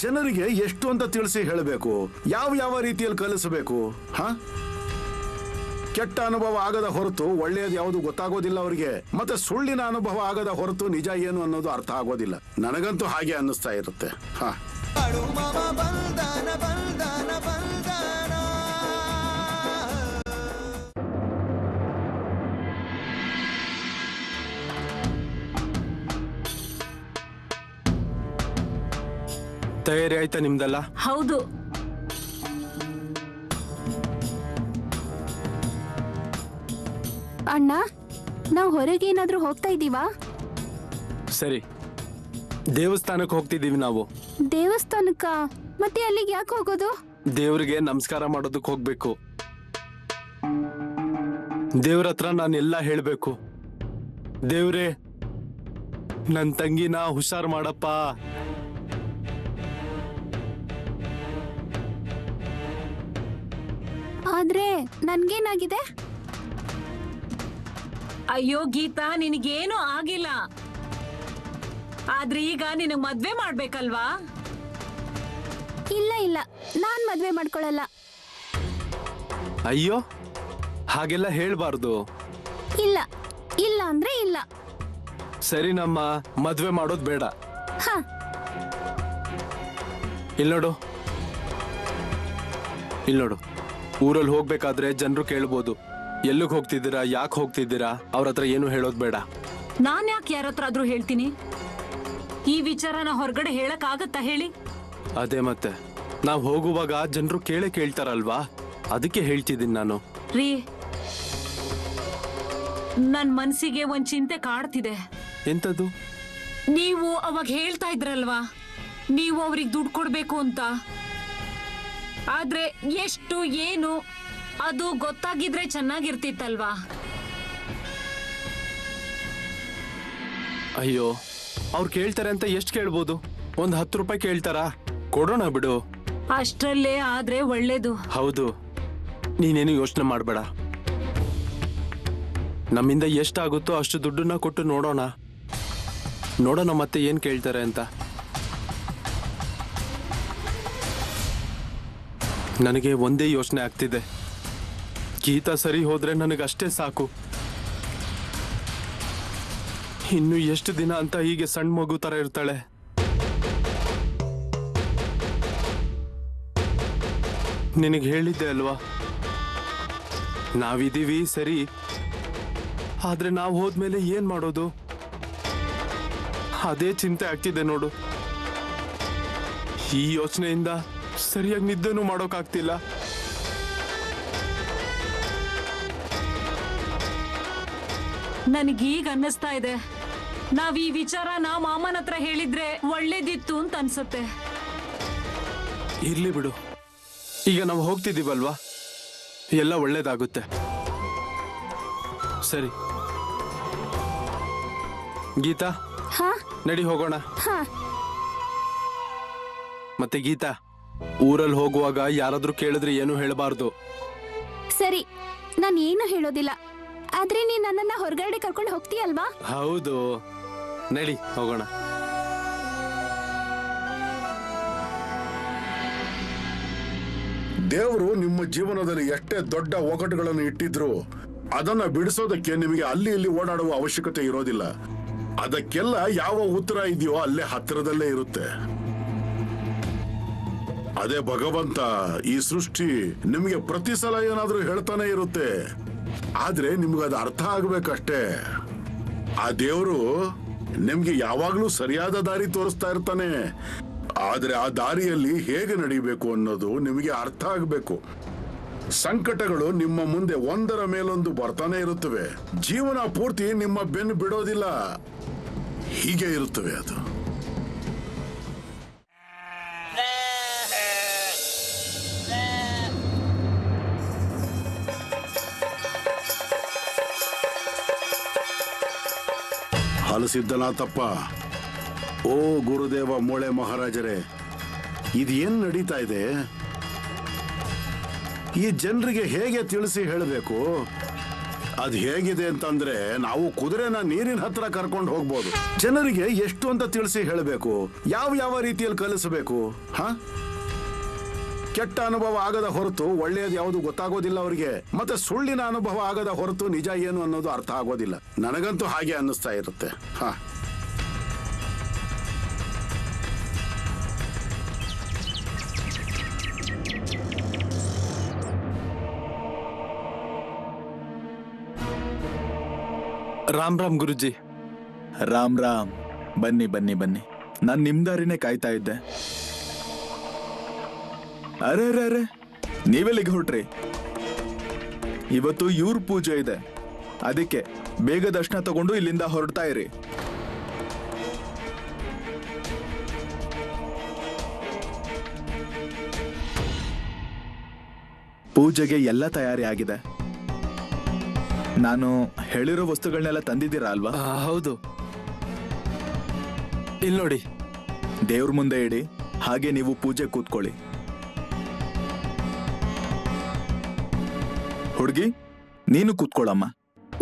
ಜನರಿಗೆ ಎಷ್ಟು ಅಂತ ತಿಳಿಸಿ ಹೇಳಬೇಕು, ಯಾವ ಯಾವ ರೀತಿಯಲ್ಲಿ ಕಲಿಸಬೇಕು. ಕೆಟ್ಟ ಅನುಭವ ಆಗದ ಹೊರತು ಒಳ್ಳೆಯದು ಯಾವುದು ಗೊತ್ತಾಗೋದಿಲ್ಲ ಅವರಿಗೆ. ಮತ್ತೆ ಸುಳ್ಳಿನ ಅನುಭವ ಆಗದ ಹೊರತು ನಿಜ ಏನು ಅನ್ನೋದು ಅರ್ಥ ಆಗೋದಿಲ್ಲ. ನನಗಂತೂ ಹಾಗೆ ಅನ್ನಿಸ್ತಾ ಇರುತ್ತೆ. ತಯಾರಿ ಆಯ್ತಾ ನಿಮ್ದಲ್ಲ? ಹೌದು. ಅಣ್ಣ, ನಾವು ಹೊರಗೆ ಏನಾದ್ರೂ ಹೋಗ್ತಾ ಇದ್ದೀವಾ? ಸರಿ, ದೇವಸ್ಥಾನಕ್ಕೆ ಹೋಗ್ತಿದ್ದೀವಿ ನಾವು. ದೇವಸ್ಥಾನಕ್ಕ? ಮತ್ತೆ ಅಲ್ಲಿಗೆ ಯಾಕೆ ಹೋಗೋದು? ದೇವ್ರಿಗೆ ನಮಸ್ಕಾರ ಮಾಡೋದಕ್ಕೆ ಹೋಗ್ಬೇಕು. ದೇವ್ರ ಹತ್ರ ನಾನೆಲ್ಲ ಹೇಳ್ಬೇಕು. ದೇವ್ರೇ, ನನ್ ತಂಗಿನ ಹುಷಾರ್ ಮಾಡಪ್ಪ. ಆದ್ರೆ ನನ್ಗೇನಾಗಿದೆ? ಅಯ್ಯೋ ಗೀತಾ, ನಿನಗೇನು ಆಗಿಲ್ಲ. ಆದ್ರೆ ಈಗ ನಿನಗ್ ಮದ್ವೆ ಮಾಡ್ಬೇಕಲ್ವಾ? ಇಲ್ಲ ಇಲ್ಲ, ನಾನ್ ಮದ್ವೆ ಮಾಡ್ಕೊಳಲ್ಲ. ಅಯ್ಯೋ, ಹಾಗೆಲ್ಲ ಹೇಳ್ಬಾರ್ದು. ಇಲ್ಲ ಇಲ್ಲ ಅಂದ್ರೆ ಇಲ್ಲ. ಸರಿ, ನಮ್ಮ ಮದ್ವೆ ಮಾಡೋದ್ ಬೇಡ. ಹ, ಇಲ್ ನೋಡು, ಊರಲ್ಲಿ ಹೋಗ್ಬೇಕಾದ್ರೆ ಜನರು ಕೇಳ್ಬೋದು, ಎಲ್ಲಿಗೆ ಹೋಗ್ತಿದ್ದೀರಾ, ಯಾಕೆ ಹೋಗ್ತಿದ್ದೀರಾ. ಅವ್ರ ಹತ್ರ ಏನು ಹೇಳೋದ್ ಬೇಡ. ನಾನ್ ಯಾಕೆ ಯಾರ ಹತ್ರ ಆದ್ರೂ ಹೇಳ್ತೀನಿ? ಈ ವಿಚಾರನ ಹೊರಗಡೆ ಹೇಳಕ್ ಆಗತ್ತಾ ಹೇಳಿ? ಅದೇ ಮತ್ತೆ, ನಾವ್ ಹೋಗುವಾಗ ಜನರು ಕೇಳ್ತಾರಲ್ವಾ, ಅದಕ್ಕೆ ಹೇಳ್ತಿದ್ದೀನಿ ನಾನು. ರೀ, ನನ್ ಮನ್ಸಿಗೆ ಒಂದ್ ಚಿಂತೆ ಕಾಡ್ತಿದೆ. ಎಂತದು? ನೀವು ಅವಾಗ ಹೇಳ್ತಾ ಇದ್ರಲ್ವಾ, ನೀವು ಅವ್ರಿಗೆ ದುಡ್ಡು ಕೊಡ್ಬೇಕು ಅಂತ. ಆದ್ರೆ ಎಷ್ಟು ಏನು ಅದು ಗೊತ್ತಾಗಿದ್ರೆ ಚೆನ್ನಾಗಿರ್ತಿತ್ತಲ್ವಾ? ಅಯ್ಯೋ, ಅವ್ರು ಕೇಳ್ತಾರೆ ಅಂತ ಎಷ್ಟು ಕೇಳ್ಬೋದು? ಒಂದ್ 10 ರೂಪಾಯಿ ಕೇಳ್ತಾರಾ? ಕೊಡೋಣ ಬಿಡು. ಅಷ್ಟ್ರಲ್ಲೇ ಆದ್ರೆ ಒಳ್ಳೇದು. ಹೌದು, ನೀನೇನು ಯೋಚನೆ ಮಾಡ್ಬೇಡ. ನಮ್ಮಿಂದ ಎಷ್ಟಾಗುತ್ತೋ ಅಷ್ಟು ದುಡ್ಡನ್ನ ಕೊಟ್ಟು ನೋಡೋಣ ಮತ್ತೆ ಏನ್ ಕೇಳ್ತಾರೆ ಅಂತ. ನನಗೆ ಒಂದೇ ಯೋಚನೆ ಆಗ್ತಿದೆ, ಗೀತಾ ಸರಿ ಹೋದ್ರೆ ನನಗಷ್ಟೇ ಸಾಕು. ಇನ್ನು ಎಷ್ಟು ದಿನ ಅಂತ ಹೀಗೆ ಸಣ್ಣ ಮಗು ತರ ಇರ್ತಾಳೆ? ನಿನಗೆ ಹೇಳಿದ್ದೆ ಅಲ್ವಾ, ನಾವಿದೀವಿ ಸರಿ, ಆದ್ರೆ ನಾವು ಹೋದ್ಮೇಲೆ ಏನ್ ಮಾಡೋದು? ಅದೇ ಚಿಂತೆ ಆಗ್ತಿದೆ ನೋಡು. ಈ ಯೋಚನೆಯಿಂದ ಸರಿಯಾಗಿ ನಿದ್ದೆನೂ ಮಾಡೋಕ್ಕಾಗ್ತಿಲ್ಲ. ನನಗೀಗ ಅನ್ನಿಸ್ತಾ ಇದೆ, ನಾವ್ ಈ ವಿಚಾರನ ಮಾಮನ ಹತ್ರ ಹೇಳಿದ್ರೆ ಒಳ್ಳೇದಿತ್ತು ಅಂತ ಅನ್ಸುತ್ತೆ. ಇರ್ಲಿ ಬಿಡು, ಈಗ ನಾವು ಹೋಗ್ತಿದ್ದೀವಲ್ವಾ, ಎಲ್ಲ ಒಳ್ಳೇದಾಗುತ್ತೆ. ಸರಿ ಗೀತಾ, ನಡಿ ಹೋಗೋಣ. ಮತ್ತೆ ಗೀತಾ, ಊರಲ್ಲಿ ಹೋಗುವಾಗ ಯಾರಾದ್ರೂ ಕೇಳಿದ್ರೆ ಏನು ಹೇಳಬಾರ್ದು. ಸರಿ, ನಾನು ಏನು ಹೇಳೋದಿಲ್ಲ. ಆದ್ರೆ ನೀನ್ ನನ್ನನ್ನ ಹೊರಗಡೆ ಕರ್ಕೊಂಡು ಹೋಗ್ತೀಯಲ್ವಾ? ಹೌದು, ನಡಿ ಹೋಗೋಣ. ದೇವರು ನಿಮ್ಮ ಜೀವನದಲ್ಲಿ ಎಷ್ಟೇ ದೊಡ್ಡ ಒಗಟುಗಳನ್ನು ಇಟ್ಟಿದ್ರು ಅದನ್ನ ಬಿಡಿಸೋದಕ್ಕೆ ನಿಮಗೆ ಅಲ್ಲಿ ಇಲ್ಲಿ ಓಡಾಡುವ ಅವಶ್ಯಕತೆ ಇರೋದಿಲ್ಲ. ಅದಕ್ಕೆಲ್ಲ ಯಾವ ಉತ್ತರ ಇದೆಯೋ ಅಲ್ಲೇ ಹತ್ತಿರದಲ್ಲೇ ಇರುತ್ತೆ. ಅದೇ ಭಗವಂತ, ಈ ಸೃಷ್ಟಿ ನಿಮಗೆ ಪ್ರತಿ ಸಲ ಏನಾದ್ರೂ ಹೇಳ್ತಾನೆ ಇರುತ್ತೆ. ಆದ್ರೆ ನಿಮ್ಗೆ ಅದು ಅರ್ಥ ಆಗ್ಬೇಕಷ್ಟೇ. ಆ ದೇವರು ನಿಮ್ಗೆ ಯಾವಾಗ್ಲೂ ಸರಿಯಾದ ದಾರಿ ತೋರಿಸ್ತಾ ಇರ್ತಾನೆ. ಆದ್ರೆ ಆ ದಾರಿಯಲ್ಲಿ ಹೇಗೆ ನಡಿಬೇಕು ಅನ್ನೋದು ನಿಮಗೆ ಅರ್ಥ ಆಗ್ಬೇಕು. ಸಂಕಟಗಳು ನಿಮ್ಮ ಮುಂದೆ ಒಂದರ ಮೇಲೊಂದು ಬರ್ತಾನೆ ಇರುತ್ತವೆ. ಜೀವನ ಪೂರ್ತಿ ನಿಮ್ಮ ಬೆನ್ನು ಬಿಡೋದಿಲ್ಲ, ಹೀಗೆ ಇರುತ್ತವೆ ಅದು. ಹಲಸಿದ್ದನಾಥಪ್ಪ, ಓ ಗುರುದೇವ ಮೂಳೆ ಮಹಾರಾಜರೇ, ಇದೇನ್ ನಡೀತಾ ಇದೆ? ಈ ಜನರಿಗೆ ಹೇಗೆ ತಿಳಿಸಿ ಹೇಳಬೇಕು? ಅದ್ ಹೇಗಿದೆ ಅಂತಂದ್ರೆ ನಾವು ಕುದುರೆನ ನೀರಿನ ಹತ್ರ ಕರ್ಕೊಂಡು ಹೋಗ್ಬೋದು. ಜನರಿಗೆ ಎಷ್ಟು ಅಂತ ತಿಳಿಸಿ ಹೇಳಬೇಕು, ಯಾವ ರೀತಿಯಲ್ಲಿ ಕಲಿಸಬೇಕು. ಕೆಟ್ಟ ಅನುಭವ ಆಗದ ಹೊರತು ಒಳ್ಳೆಯದು ಯಾವುದು ಗೊತ್ತಾಗೋದಿಲ್ಲ ಅವರಿಗೆ. ಮತ್ತೆ ಸುಳ್ಳಿನ ಅನುಭವ ಆಗದ ಹೊರತು ನಿಜ ಏನು ಅನ್ನೋದು ಅರ್ಥ ಆಗೋದಿಲ್ಲ. ನನಗಂತೂ ಹಾಗೆ ಅನ್ನಿಸ್ತಾ ಇರುತ್ತೆ. ರಾಮ್ ರಾಮ್ ಗುರುಜಿ. ರಾಮ್ ರಾಮ್. ಬನ್ನಿ ಬನ್ನಿ ಬನ್ನಿ, ನಾನ್ ನಿಮ್ ದಾರಿನೇ ಕಾಯ್ತಾ ಇದ್ದೆ. ಅರೆ ಅರೆ ಅರೆ, ನೀವೆಲ್ಲಿಗೆ ಹೊರಟ್ರಿ? ಇವತ್ತು ಇವ್ರ ಪೂಜೆ ಇದೆ, ಅದಕ್ಕೆ ಬೇಗ ದರ್ಶನ ತಗೊಂಡು ಇಲ್ಲಿಂದ ಹೊರಡ್ತಾ ಇರಿ. ಪೂಜೆಗೆ ಎಲ್ಲ ತಯಾರಿ ಆಗಿದೆ. ನಾನು ಹೇಳಿರೋ ವಸ್ತುಗಳನ್ನೆಲ್ಲ ತಂದಿದ್ದೀರಾ ಅಲ್ವಾ? ಹೌದು. ಇಲ್ಲಿ ನೋಡಿ. ದೇವ್ರ ಮುಂದೆ ಇಡಿ, ಹಾಗೆ ನೀವು ಪೂಜೆ ಕೂತ್ಕೊಳ್ಳಿ. ಹುಡುಗಿ, ನೀನು ಕೂತ್ಕೊಳ್ಳಮ್ಮ.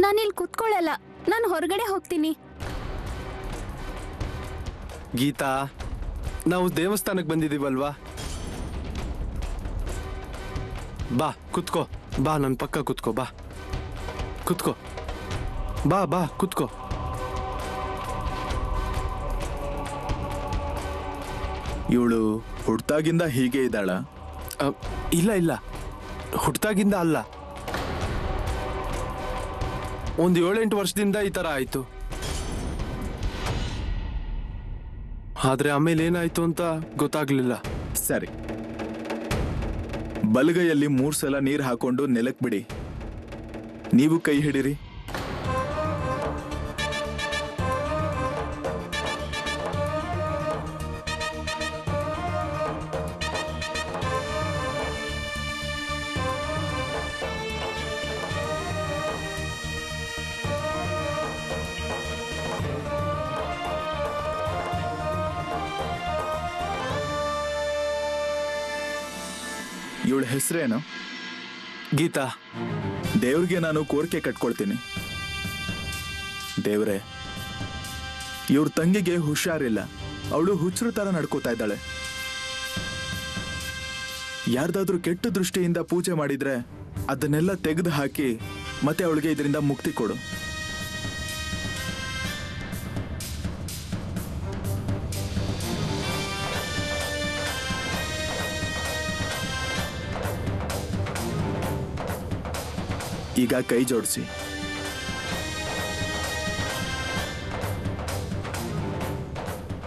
ನಾನಿಲ್ಲಿ ಕೂತ್ಕೊಳ್ಳಲ್ಲ, ನಾನು ಹೊರಗಡೆ ಹೋಗ್ತೀನಿ. ಗೀತಾ, ನಾವು ದೇವಸ್ಥಾನಕ್ಕೆ ಬಂದಿದ್ದೀವಲ್ವಾ? ಬಾ ಕುತ್ಕೋ, ಬಾ ನನ್ನ ಪಕ್ಕ ಕುತ್ಕೋ, ಬಾ ಕುತ್ಕೋ, ಬಾ ಕುತ್ಕೋ. ಇವಳು ಹುಟ್ಟಾಗಿಂದ ಹೀಗೆ ಇದ್ದಾಳ? ಇಲ್ಲ, ಹುಟ್ಟಾಗಿಂದ ಅಲ್ಲ, ಒಂದು 7-8 ವರ್ಷದಿಂದ ಈ ತರ ಆಯ್ತು. ಆದ್ರೆ ಆಮೇಲೆ ಏನಾಯ್ತು ಅಂತ ಗೊತ್ತಾಗ್ಲಿಲ್ಲ. ಸರಿ, ಬಲಗೈಯಲ್ಲಿ 3 ಸಲ ನೀರು ಹಾಕೊಂಡು ನೆಲಕ್ ಬಿಡಿ. ನೀವು ಕೈ ಹಿಡಿರಿ. ಇವಳ ಹೆಸರೇನು? ಗೀತಾ. ದೇವ್ರಿಗೆ ನಾನು ಕೋರಿಕೆ ಕಟ್ಕೊಳ್ತೀನಿ. ದೇವ್ರೆ, ಇವ್ರ ತಂಗಿಗೆ ಹುಷಾರಿಲ್ಲ, ಅವಳು ಹುಚ್ಚರು ತರ ನಡ್ಕೋತಾ ಇದ್ದಾಳೆ. ಯಾರ್ದಾದ್ರೂ ಕೆಟ್ಟ ದೃಷ್ಟಿಯಿಂದ ಪೂಜೆ ಮಾಡಿದ್ರೆ ಅದನ್ನೆಲ್ಲ ತೆಗೆದು ಹಾಕಿ ಮತ್ತೆ ಅವಳಿಗೆ ಇದರಿಂದ ಮುಕ್ತಿ ಕೊಡು. ಈಗ ಕೈ ಜೋಡಿಸಿ.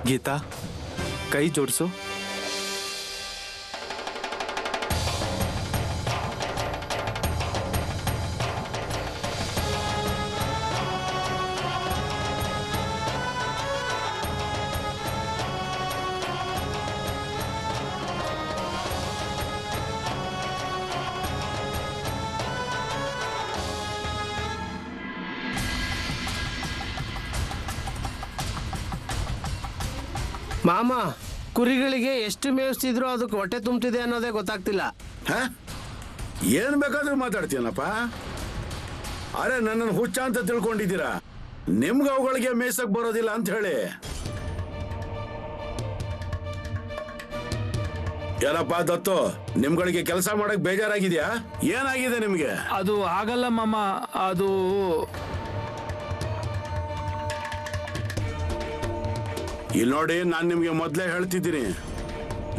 ಗೀತಾ, ಕೈ ಜೋಡಿಸು. ಮಾಮ, ಕುರಿಗಳಿಗೆ ಎಷ್ಟು ಮೇಯಿಸ್ತಿದ್ರು ಅದಕ್ಕೆ ಹೊಟ್ಟೆ ತುಂಬ್ತಿದೆ ಅನ್ನೋದೇ ಗೊತ್ತಾಗ್ತಿಲ್ಲ. ಏನ್ ಬೇಕಾದ್ರೂ ಮಾತಾಡ್ತೀನಪ್ಪ. ಅರೆ, ನನ್ನನ್ನು ಹುಚ್ಚ ಅಂತ ತಿಳ್ಕೊಂಡಿದ್ದೀರಾ? ನಿಮ್ಗೆ ಅವುಗಳಿಗೆ ಮೇಯ್ಸಕ್ ಬರೋದಿಲ್ಲ ಅಂತ ಹೇಳಿ. ಏನಪ್ಪ ದತ್ತು, ನಿಮ್ಗಳಿಗೆ ಕೆಲಸ ಮಾಡಕ್ ಬೇಜಾರಾಗಿದ್ಯಾ? ಏನಾಗಿದೆ ನಿಮ್ಗೆ? ಅದು ಆಗಲ್ಲ ಮಾಮ, ಅದು ಇಲ್ಲಿ ನೋಡಿ, ನಾನು ನಿಮ್ಗೆ ಮೊದಲೇ ಹೇಳ್ತಿದ್ದೀನಿ,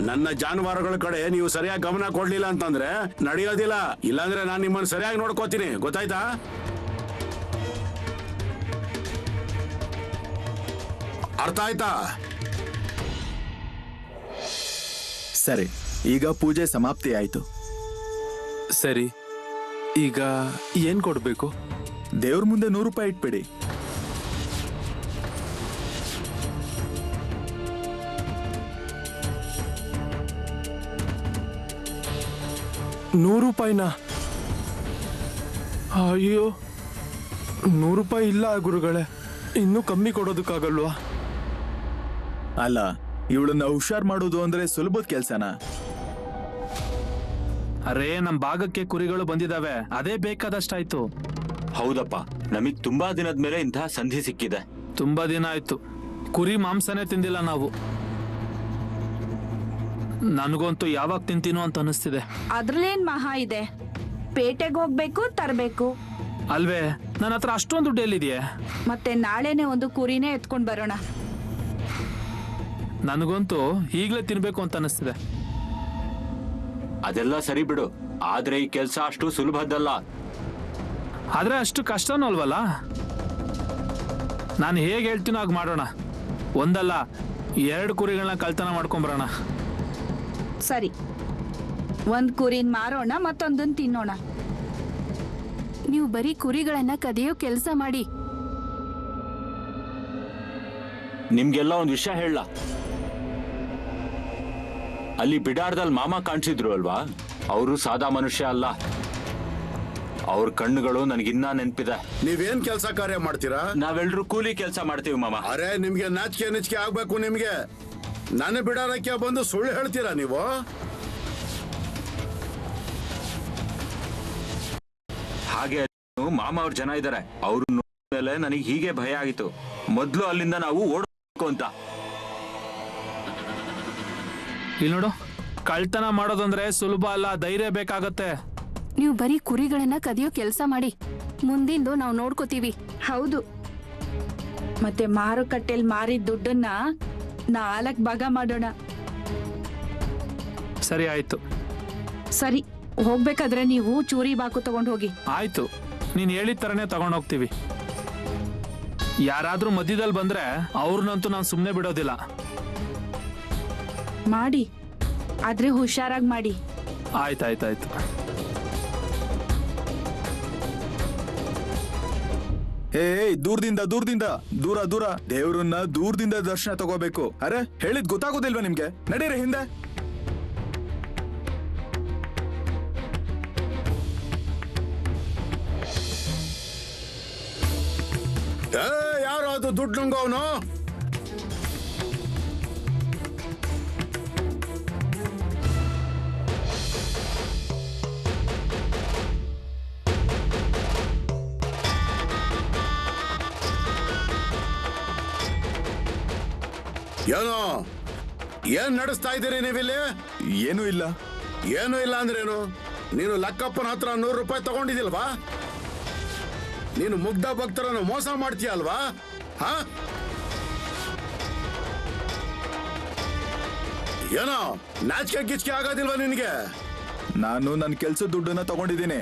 ನನ್ನ ಜಾನುವಾರುಗಳ ಕಡೆ ನೀವು ಸರಿಯಾಗಿ ಗಮನ ಕೊಡ್ಲಿಲ್ಲ ಅಂತಂದ್ರೆ ನಡೆಯೋದಿಲ್ಲ. ಇಲ್ಲಾಂದ್ರೆ ನಾನು ನಿಮ್ಮನ್ನು ಸರಿಯಾಗಿ ನೋಡ್ಕೋತೀನಿ, ಗೊತ್ತಾಯ್ತಾ? ಅರ್ಥ ಆಯ್ತಾ? ಸರಿ, ಈಗ ಪೂಜೆ ಸಮಾಪ್ತಿ ಆಯ್ತು. ಸರಿ, ಈಗ ಏನ್ ಕೊಡ್ಬೇಕು? ದೇವ್ರ ಮುಂದೆ 100 ರೂಪಾಯಿ ಇಟ್ಬಿಡಿ. ₹100? ಅಯ್ಯೋ, 100 ರೂಪಾಯಿ ಇಲ್ಲ ಗುರುಗಳೇ, ಇನ್ನೂ ಕಮ್ಮಿ ಕೊಡೋದಕ್ಕಾಗಲ್ವಾ? ಅಲ್ಲ, ಇವಳನ್ನ ಹುಷಾರ್ ಮಾಡೋದು ಅಂದ್ರೆ ಸುಲಭದ ಕೆಲ್ಸನಾ? ಅರೇ, ನಮ್ ಭಾಗಕ್ಕೆ ಕುರಿಗಳು ಬಂದಿದಾವೆ, ಅದೇ ಬೇಕಾದಷ್ಟಾಯ್ತು. ಹೌದಪ್ಪ, ನಮಗ್ ತುಂಬಾ ದಿನದ ಮೇಲೆ ಇಂತಹ ಸಂಧಿ ಸಿಕ್ಕಿದೆ. ತುಂಬಾ ದಿನ ಆಯ್ತು ಕುರಿ ಮಾಂಸನೇ ತಿಂದಿಲ್ಲ ನಾವು. ನನಗಂತೂ ಯಾವಾಗ ತಿಂತೀನೋ ಅಂತ ಅನಿಸ್ತಿದೆ. ಅದ್ರಲ್ಲೇನ್ ಮಹಾ ಇದೆ, ಪೇಟೆಗೆ ಹೋಗ್ಬೇಕು ತರಬೇಕು. ಅಲ್ವೇ, ನನ್ನ ಹತ್ರ ಅಷ್ಟೊಂದು ದುಡ್ಡು ಎಲ್ಲಿದೆಯೇ? ಮತ್ತೆ ನಾಳೆನೆ ಒಂದು ಕುರಿನೇ ಎತ್ಕೊಂಡ್ ಬರೋಣ. ನನಗಂತೂ ಈಗಲೇ ತಿನ್ಬೇಕು ಅಂತ ಅನಿಸ್ತಿದೆ. ಅದೆಲ್ಲ ಸರಿ ಬಿಡು, ಆದ್ರೆ ಈ ಕೆಲ್ಸ ಅಷ್ಟು ಸುಲಭದ್ದಲ್ಲ. ಆದ್ರೆ ಅಷ್ಟು ಕಷ್ಟನೂ ಅಲ್ವಲ್ಲ. ನಾನು ಹೇಗೆ ಹೇಳ್ತೀನೋ ಹಾಗೆ ಮಾಡೋಣ. ಒಂದಲ್ಲ 2 ಕುರಿಗಳನ್ನ ಕಳ್ತನ ಮಾಡ್ಕೊಂಬರೋಣ. ಸರಿ, ಒಂದ್ ಕುರಿನ್ ಮಾರೋಣ, ಮತ್ತೊಂದನ್ ತಿನ್ನೋಣ. ನೀವು ಬರೀ ಕುರಿಗಳನ್ನ ಕದಿಯೋ ಕೆಲಸ ಮಾಡಿ. ನಿಮ್ಗೆಲ್ಲ ಒಂದ್ ವಿಷಯ ಹೇಳ. ಅಲ್ಲಿ ಬಿಡಾರದಲ್ಲಿ ಮಾಮ ಕಾಣಿಸಿದ್ರು ಅಲ್ವಾ, ಅವರು ಸಾದಾ ಮನುಷ್ಯ ಅಲ್ಲ. ಅವ್ರ ಕಣ್ಣುಗಳು ನನಗಿನ್ನ ನೆನ್ಪಿದೆ. ನೀವೇನ್ ಕೆಲಸ ಕಾರ್ಯ ಮಾಡ್ತೀರಾ? ನಾವೆಲ್ಲರೂ ಕೂಲಿ ಕೆಲಸ ಮಾಡ್ತೀವಿ ಮಾಮ. ಅರೆ, ನಿಮ್ಗೆ ನಾಚಿಕೆ ಆಗ್ಬೇಕು. ನಿಮ್ಗೆ ನನ್ನ ಬಿಡಾರಕ್ಕೆ ಬಂದು ಸುಳ್ಳು ಹೇಳ್ತೀರಾ ನೀವು? ಹಾಗೆ ಮಾಮ ಅವ್ರ ಜನ ಇದ್ದಾರೆ, ಅವ್ರ ಮೇಲೆ ನನಗೆ ಹೀಗೆ ಭಯ ಆಗಿತ್ತು. ಮೊದ್ಲು ಅಲ್ಲಿಂದ ನಾವು ಓಡಬೇಕು ಅಂತ. ಇಲ್ಲಿ ನೋಡು, ಕಳ್ತನ ಮಾಡೋದಂದ್ರೆ ಸುಲಭ ಅಲ್ಲ, ಧೈರ್ಯ ಬೇಕಾಗತ್ತೆ. ನೀವು ಬರೀ ಕುರಿಗಳನ್ನ ಕದಿಯೋ ಕೆಲಸ ಮಾಡಿ. ಮುಂದಿಂದು ನಾವು ನೋಡ್ಕೋತೀವಿ. ಹೌದು, ಮತ್ತೆ ಮಾರುಕಟ್ಟೆಲ್ ಮಾರಿದ ದುಡ್ಡನ್ನ 4 ಭಾಗ ಮಾಡೋಣ. ಸರಿ ಆಯ್ತು. ಸರಿ, ಹೋಗ್ಬೇಕಾದ್ರೆ ನೀವು ಚೂರಿ ಬಾಕು ತಗೊಂಡ್ ಹೋಗಿ. ಆಯ್ತು, ನೀನ್ ಹೇಳಿದ ತರನೇ ತಗೊಂಡ್ ಹೋಗ್ತೀವಿ. ಯಾರಾದ್ರೂ ಮಧ್ಯದಲ್ಲಿ ಬಂದ್ರೆ ಅವ್ರನ್ನಂತೂ ನಾನು ಸುಮ್ಮನೆ ಬಿಡೋದಿಲ್ಲ. ಮಾಡಿ, ಆದ್ರೆ ಹುಷಾರಾಗಿ ಮಾಡಿ. ಆಯ್ತಾಯ್ತಾಯ್ತು. ದೂರದಿಂದ ದೂರ ದೂರ ದೇವ್ರನ್ನ ದೂರದಿಂದ ದರ್ಶನ ತಗೋಬೇಕು. ಅರೆ, ಹೇಳಿದ್ ಗೊತ್ತಾಗೋದಿಲ್ವಾ ನಿಮ್ಗೆ? ನಡೀರಿ ಹಿಂದೆ. ಯಾರು ಅದು ದುಡ್ಡು ನುಂಗೋನು? ಏನೋ ಏನ್ ನಡೆಸ್ತಾ ಇದ್ದೀರಿ ನೀವಿಲ್ಲಿ? ಏನೂ ಇಲ್ಲ. ಏನೂ ಇಲ್ಲ ಅಂದ್ರೇನು? ನೀನು ಲಕ್ಕಪ್ಪನ ಹತ್ರ 100 ರೂಪಾಯಿ ತಗೊಂಡಿದಿಲ್ವಾ? ನೀನು ಮುಗ್ಧ ಭಕ್ತರನ್ನು ಮೋಸ ಮಾಡ್ತೀಯ ಅಲ್ವಾ? ಹಾ, ಏನೋ ನಾಚಿಕೆ ಗಿಚ್ಕೆ ಆಗೋದಿಲ್ವಾ ನಿನಗೆ? ನಾನು ನನ್ನ ಕೆಲ್ಸದ ದುಡ್ಡನ್ನ ತಗೊಂಡಿದ್ದೀನಿ.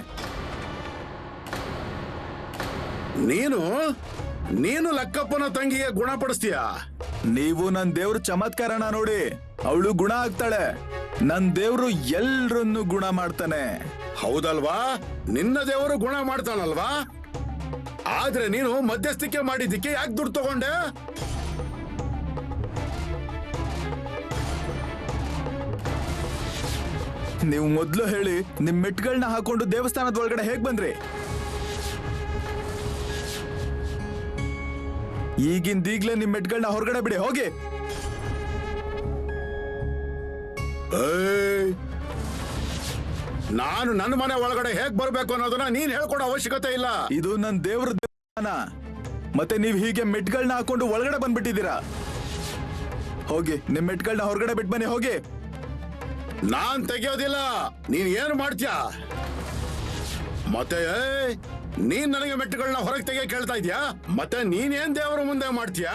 ನೀನು ಲಕ್ಕಪ್ಪನ ತಂಗಿಗೆ ಗುಣಪಡಿಸ್ತೀಯ? ನೀವು ನನ್ ದೇವ್ರ ಚಮತ್ಕಾರನ ನೋಡಿ. ಅವಳು ಗುಣ ಆಗ್ತಾಳೆ. ನನ್ ದೇವ್ರು ಎಲ್ರನ್ನು ಗುಣ ಮಾಡ್ತಾನೆ. ಹೌದಲ್ವಾ? ನಿನ್ನ ದೇವರು ಗುಣ ಮಾಡ್ತಾನಲ್ವಾ? ಆದ್ರೆ ನೀನು ಮಧ್ಯಸ್ಥಿಕೆ ಮಾಡಿದ್ದಕ್ಕೆ ಯಾಕೆ ದುಡ್ಡು ತಗೊಂಡೆ? ನೀವು ಮೊದ್ಲು ಹೇಳಿ, ನಿಮ್ ಮೆಟ್ಗಳನ್ನ ಹಾಕೊಂಡು ದೇವಸ್ಥಾನದ ಒಳಗಡೆ ಹೇಗ್ ಬಂದ್ರಿ? ಈಗಿಂದೀಗ್ಲೇ ನಿಮ್ ಮೆಟ್ಗಳನ್ನ ಹೊರಗಡೆ ಬಿಡಿ, ಹೋಗಿ. ನಾನು ನನ್ನ ಮನೆ ಒಳಗಡೆ ಹೇಗ್ ಬರ್ಬೇಕು ಅನ್ನೋದನ್ನ ನೀನ್ ಹೇಳ್ಕೊಡೋ ಅವಶ್ಯಕತೆ ಇಲ್ಲ. ಇದು ನನ್ ದೇವ್ರ ದೇವಸ್ಥಾನ. ಮತ್ತೆ ನೀವ್ ಹೀಗೆ ಮೆಟ್ಗಳನ್ನ ಹಾಕೊಂಡು ಒಳಗಡೆ ಬಂದ್ಬಿಟ್ಟಿದ್ದೀರಾ. ಹೋಗಿ, ನಿಮ್ ಮೆಟ್ಗಳನ್ನ ಹೊರಗಡೆ ಬಿಟ್ಟು ಬನ್ನಿ, ಹೋಗಿ. ನಾನ್ ತೆಗಿಯೋದಿಲ್ಲ. ನೀನ್ ಏನು ಮಾಡ್ತೀಯ? ಮತ್ತೆ ನೀನ್ ನನಗೆ ಮೆಟ್ಟುಗಳನ್ನ ಹೊರಗೆ ತೆಗಿಯ ಕೇಳ್ತಾ ಇದ್ಯಾ? ಮತ್ತೆ ನೀನೇನ್ ದೇವರ ಮುಂದೆ ಮಾಡ್ತೀಯಾ?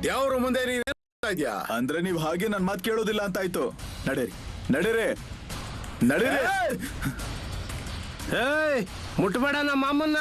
ದೇವರ ಮುಂದೆ ನೀನ್ ಇದ್ಯಾ? ಅಂದ್ರೆ ನೀವ್ ಹಾಗೆ ನನ್ ಮಾತು ಕೇಳೋದಿಲ್ಲ ಅಂತ ಆಯ್ತು. ನಡೀರಿ ನಡೀರಿ ನಡೀರಿ. ಮುಟ್ಬೇಡ ನಮ್ಮ ಮಾಮನ್ನ.